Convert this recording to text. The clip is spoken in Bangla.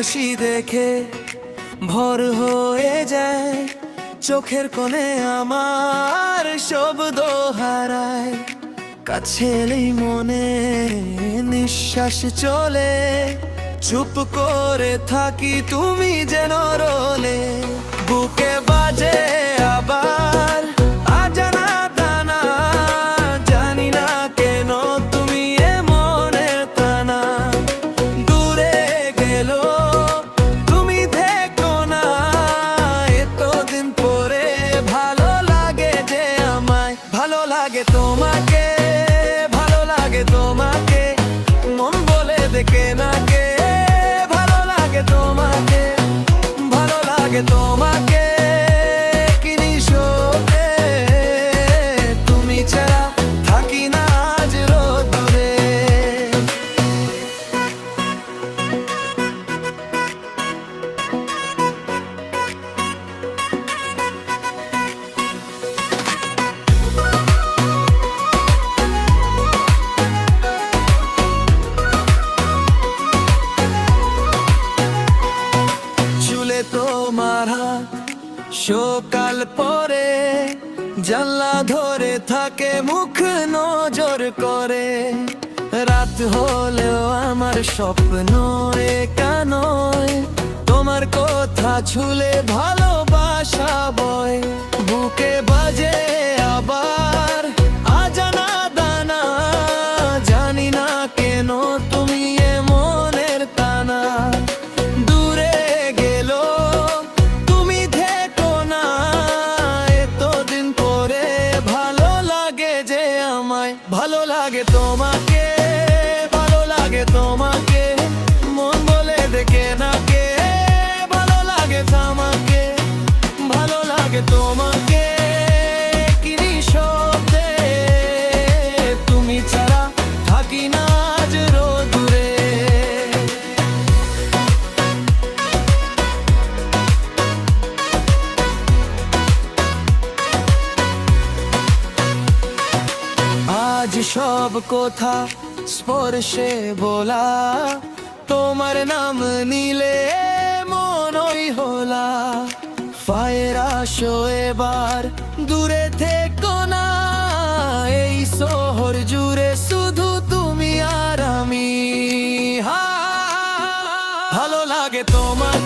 হাসি দেখে ভর হয়ে যায়, চোখের কোণে আমার শব্দ হারায়। কাছে এলেই মনে নিঃশ্বাস চলে, চুপ করে থাকি তুমি যেন রোলে। বুকে বাজে আবার অজানা দানা, জানি না কেন তুমি এমনে টানা। দূরে গেল তুমি থেকো না, এতদিন পরে ভালো লাগে যে আমায়। ভালো লাগে তোমাকে, ভালো লাগে তোমাকে, মন বলে দেখে না কে। ভালো লাগে তোমাকে, ভালো লাগে তোমাকে, কি নিঃশব্দে তুমি ছাড়া থাকি না আজ রোদুরে। চুলে তোমার হাত সকাল পরে, জানলা ধরে থাকে মুখ নজর করে। রাত হলেও আমার স্বপ্ন একা নয়, তোমার কথা ছুলে ভালোবাসা বয়। বুকে বাজে আবার অজানা দানা, জানি না কেন তুমি এমনের টানা। দূরে গেল তুমি থেকো না, এতদিন পরে ভালো লাগে যে আমায়। ভালো লাগে তোমাকে, ভালো লাগে তোমাকে, মন বলে দেখে না কে। ভালো লাগে তোমাকে, ভালো লাগে তোমাকে, কি নিঃশব্দে তুমি ছাড়া থাকি না আজ রোদুরে। আজ সব কথা স্পর্শে বলা, তোমার নাম নিলে মনই হলা। ফায়ের আসো এবার দূরে থেকো না, এই শহর জুড়ে শুধু তুমি আর আমি। ভালো লাগে তোমাকে।